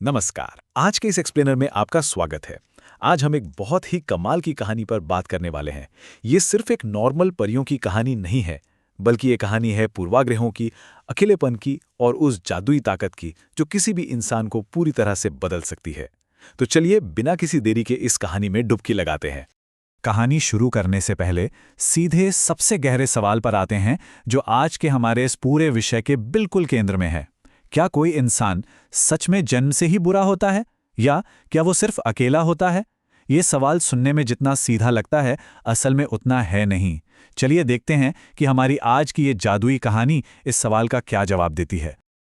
नमस्कार। आज के इस एक्सप्लेनर में आपका स्वागत है। आज हम एक बहुत ही कमाल की कहानी पर बात करने वाले हैं। ये सिर्फ एक नॉर्मल परियों की कहानी नहीं है, बल्कि ये कहानी है पूर्वाग्रहों की, अकेलेपन की और उस जादुई ताकत की जो किसी भी इंसान को पूरी तरह से बदल सकती है। तो चलिए बिना किसी देरी के इस कहानी में डुबकी लगाते हैं। कहानी शुरू करने से पहले सीधे सबसे गहरे सवाल पर आते हैं जो आज के हमारे इस पूरे विषय के बिल्कुल केंद्र में है। क्या कोई इंसान सच में जन्म से ही बुरा होता है या क्या वो सिर्फ अकेला होता है? ये सवाल सुनने में जितना सीधा लगता है, असल में उतना है नहीं। चलिए देखते हैं कि हमारी आज की ये जादुई कहानी इस सवाल का क्या जवाब देती है।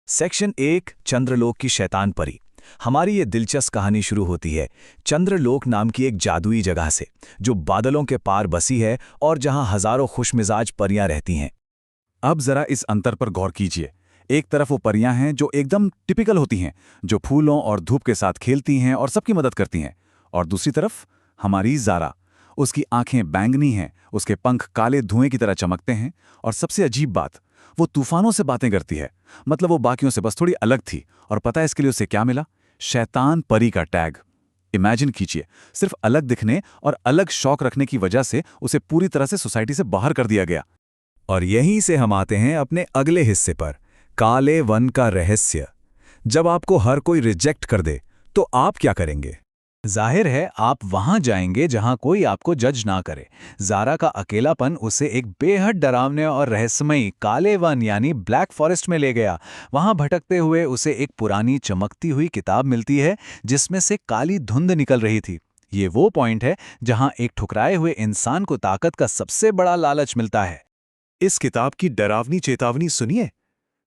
सेक्शन 1, चंद्रलोक की शैतान परी। हमारी ये दिलचस्प कहानी शुरू होती है चंद्रलोक नाम की एक जादुई जगह से, जो बादलों के पार बसी है और जहां हजारों खुशमिजाज परियां रहती हैं। अब जरा इस अंतर पर गौर कीजिए। एक तरफ वो परियां हैं जो एकदम टिपिकल होती हैं, जो फूलों और धूप के साथ खेलती हैं और सबकी मदद करती हैं, और दूसरी तरफ हमारी ज़ारा। उसकी आंखें बैंगनी हैं, उसके पंख काले धुएं की तरह चमकते हैं, और सबसे अजीब बात, वो तूफानों से बातें करती है। मतलब वो बाकियों से बस थोड़ी अलग थी। और पता है इसके लिए उसे क्या मिला? शैतान परी का टैग। इमेजिन कीजिए, सिर्फ अलग दिखने और अलग शौक रखने की वजह से उसे पूरी तरह से सोसाइटी से बाहर कर दिया गया। और यहीं से हम आते हैं अपने अगले हिस्से पर, काले वन का रहस्य। जब आपको हर कोई रिजेक्ट कर दे तो आप क्या करेंगे? जाहिर है आप वहां जाएंगे जहां कोई आपको जज ना करे। ज़ारा का अकेलापन उसे एक बेहद डरावने और रहस्यमयी काले वन यानी ब्लैक फॉरेस्ट में ले गया। वहां भटकते हुए उसे एक पुरानी चमकती हुई किताब मिलती है जिसमें से काली धुंध निकल रही थी। ये वो पॉइंट है जहां एक ठुकराए हुए इंसान को ताकत का सबसे बड़ा लालच मिलता है। इस किताब की डरावनी चेतावनी सुनिए।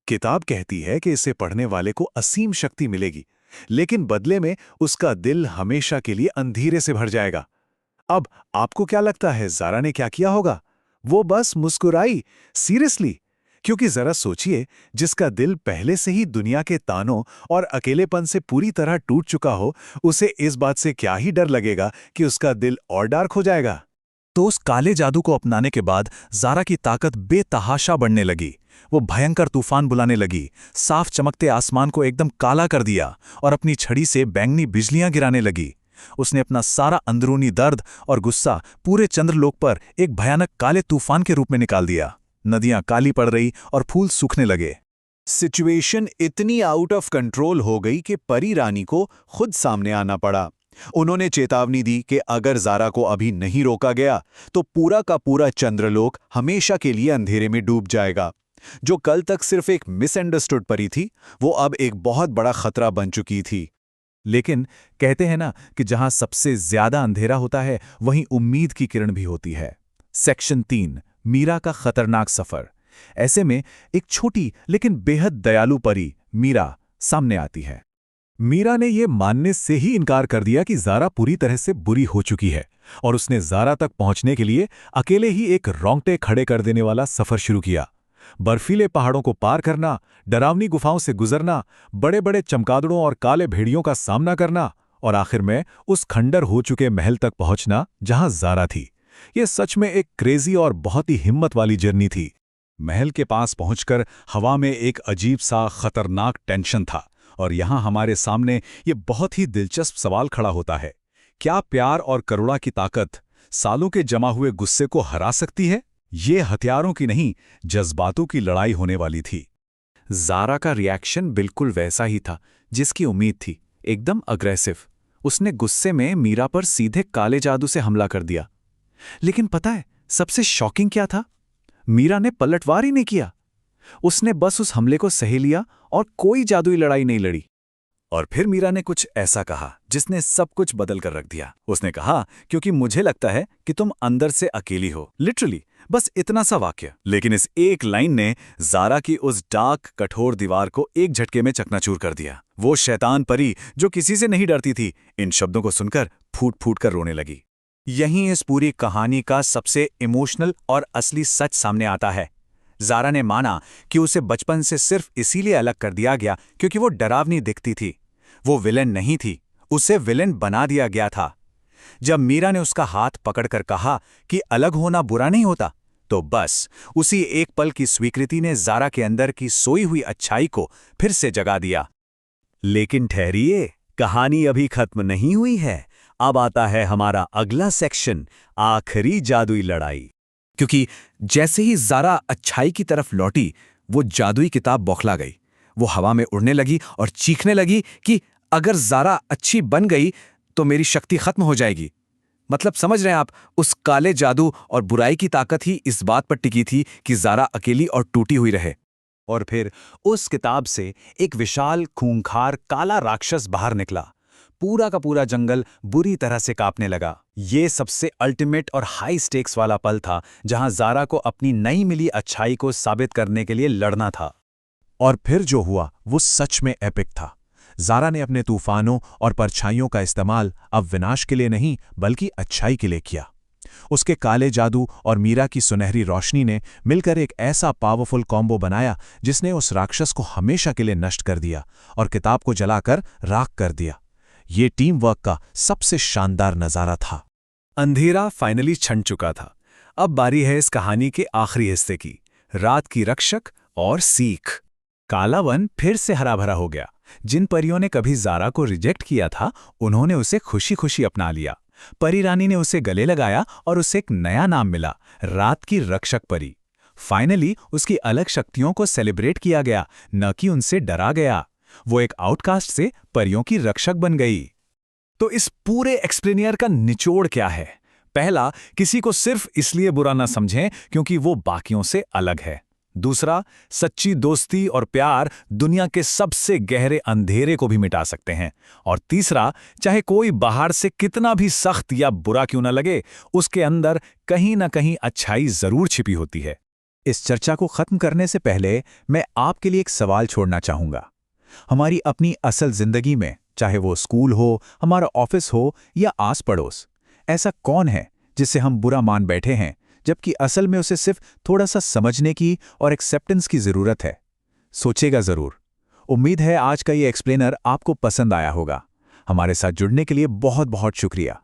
किताब कहती है कि इसे पढ़ने वाले को असीम शक्ति मिलेगी, लेकिन बदले में उसका दिल हमेशा के लिए अंधेरे से भर जाएगा। अब आपको क्या लगता है ज़ारा ने क्या किया होगा? वो बस मुस्कुराई। सीरियसली। क्योंकि जरा सोचिए, जिसका दिल पहले से ही दुनिया के तानों और अकेलेपन से पूरी तरह टूट चुका हो, उसे इस बात से क्या ही डर लगेगा कि उसका दिल और डार्क हो जाएगा। तो उस काले जादू को अपनाने के बाद ज़ारा की ताकत बेतहाशा बढ़ने लगी। वो भयंकर तूफान बुलाने लगी, साफ चमकते आसमान को एकदम काला कर दिया और अपनी छड़ी से बैंगनी बिजलियां गिराने लगी। उसने अपना सारा अंदरूनी दर्द और गुस्सा पूरे चंद्रलोक पर एक भयानक काले तूफान के रूप में निकाल दिया। नदियां काली पड़ रही और फूल सूखने लगे। सिचुएशन इतनी आउट ऑफ कंट्रोल हो गई कि परी रानी को खुद सामने आना पड़ा। उन्होंने चेतावनी दी कि अगर ज़ारा को अभी नहीं रोका गया तो पूरा का पूरा चंद्रलोक हमेशा के लिए अंधेरे में डूब जाएगा। जो कल तक सिर्फ एक मिसअंडरस्टूड परी थी, वो अब एक बहुत बड़ा खतरा बन चुकी थी। लेकिन कहते हैं ना कि जहां सबसे ज्यादा अंधेरा होता है वहीं उम्मीद की किरण भी होती है। सेक्शन 3, मीरा का खतरनाक सफर। ऐसे में एक छोटी लेकिन बेहद दयालु परी मीरा सामने आती है। मीरा ने यह मानने से ही इनकार कर दिया कि ज़ारा पूरी तरह से बुरी हो चुकी है, और उसने ज़ारा तक पहुंचने के लिए अकेले ही एक रोंगटे खड़े कर देने वाला सफर शुरू किया। बर्फीले पहाड़ों को पार करना, डरावनी गुफाओं से गुजरना, बड़े बड़े चमगादड़ों और काले भेड़ियों का सामना करना, और आखिर में उस खंडर हो चुके महल तक पहुंचना जहां ज़ारा थी। यह सच में एक क्रेजी और बहुत ही हिम्मत वाली जर्नी थी। महल के पास पहुंचकर हवा में एक अजीब सा खतरनाक टेंशन था, और यहां हमारे सामने ये बहुत ही दिलचस्प सवाल खड़ा होता है। क्या प्यार और करुणा की ताकत सालों के जमा हुए गुस्से को हरा सकती है? ये हथियारों की नहीं, जज्बातों की लड़ाई होने वाली थी। ज़ारा का रिएक्शन बिल्कुल वैसा ही था जिसकी उम्मीद थी, एकदम अग्रेसिव। उसने गुस्से में मीरा पर सीधे काले जादू से हमला कर दिया। लेकिन पता है सबसे शॉकिंग क्या था? मीरा ने पलटवार ही नहीं किया। उसने बस उस हमले को सह लिया और कोई जादुई लड़ाई नहीं लड़ी। और फिर मीरा ने कुछ ऐसा कहा जिसने सब कुछ बदल कर रख दिया। उसने कहा, क्योंकि मुझे लगता है कि तुम अंदर से अकेली हो। लिटरली बस इतना सा वाक्य, लेकिन इस एक लाइन ने ज़ारा की उस डार्क कठोर दीवार को एक झटके में चकनाचूर कर दिया। वो शैतान परी जो किसी से नहीं डरती थी, इन शब्दों को सुनकर फूट फूट कर रोने लगी। यहीं इस पूरी कहानी का सबसे इमोशनल और असली सच सामने आता है। ज़ारा ने माना कि उसे बचपन से सिर्फ इसीलिए अलग कर दिया गया क्योंकि वो डरावनी दिखती थी। वो विलेन नहीं थी, उसे विलेन बना दिया गया था। जब मीरा ने उसका हाथ पकड़कर कहा कि अलग होना बुरा नहीं होता, तो बस उसी एक पल की स्वीकृति ने ज़ारा के अंदर की सोई हुई अच्छाई को फिर से जगा दिया। लेकिन ठहरिए, कहानी अभी खत्म नहीं हुई है। अब आता है हमारा अगला सेक्शन, आखिरी जादुई लड़ाई। क्योंकि जैसे ही ज़ारा अच्छाई की तरफ लौटी, वो जादुई किताब बौखला गई। वो हवा में उड़ने लगी और चीखने लगी कि अगर ज़ारा अच्छी बन गई तो मेरी शक्ति खत्म हो जाएगी। मतलब समझ रहे हैं आप, उस काले जादू और बुराई की ताकत ही इस बात पर टिकी थी कि ज़ारा अकेली और टूटी हुई रहे। और फिर उस किताब से एक विशाल खूंखार काला राक्षस बाहर निकला। पूरा का पूरा जंगल बुरी तरह से कांपने लगा। ये सबसे अल्टीमेट और हाई स्टेक्स वाला पल था, जहां ज़ारा को अपनी नई मिली अच्छाई को साबित करने के लिए लड़ना था। और फिर जो हुआ वो सच में एपिक था। ज़ारा ने अपने तूफानों और परछाइयों का इस्तेमाल अब विनाश के लिए नहीं बल्कि अच्छाई के लिए किया। उसके काले जादू और मीरा की सुनहरी रोशनी ने मिलकर एक ऐसा पावरफुल कॉम्बो बनाया जिसने उस राक्षस को हमेशा के लिए नष्ट कर दिया और किताब को जलाकर राख कर दिया। ये टीम वर्क का सबसे शानदार नज़ारा था। अंधेरा फाइनली छंट चुका था। अब बारी है इस कहानी के आखिरी हिस्से की, रात की रक्षक और सीख। काला वन फिर से हरा भरा हो गया। जिन परियों ने कभी ज़ारा को रिजेक्ट किया था, उन्होंने उसे खुशी खुशी अपना लिया। परी रानी ने उसे गले लगाया और उसे एक नया नाम मिला, रात की रक्षक परी। फाइनली उसकी अलग शक्तियों को सेलिब्रेट किया गया, न कि उनसे डरा गया। वो एक आउटकास्ट से परियों की रक्षक बन गई। तो इस पूरे एक्सप्लेनियर का निचोड़ क्या है? पहला, किसी को सिर्फ इसलिए बुरा न समझें क्योंकि वो बाकियों से अलग है। दूसरा, सच्ची दोस्ती और प्यार दुनिया के सबसे गहरे अंधेरे को भी मिटा सकते हैं। और तीसरा, चाहे कोई बाहर से कितना भी सख्त या बुरा क्यों न लगे, उसके अंदर कहीं न कहीं अच्छाई जरूर छिपी होती है। इस चर्चा को खत्म करने से पहले मैं आपके लिए एक सवाल छोड़ना चाहूंगा। हमारी अपनी असल जिंदगी में, चाहे वो स्कूल हो, हमारा ऑफिस हो या आस पड़ोस, ऐसा कौन है जिसे हम बुरा मान बैठे हैं, जबकि असल में उसे सिर्फ थोड़ा सा समझने की और एक्सेप्टेंस की जरूरत है? सोचेगा जरूर। उम्मीद है आज का ये एक्सप्लेनर आपको पसंद आया होगा। हमारे साथ जुड़ने के लिए बहुत बहुत शुक्रिया।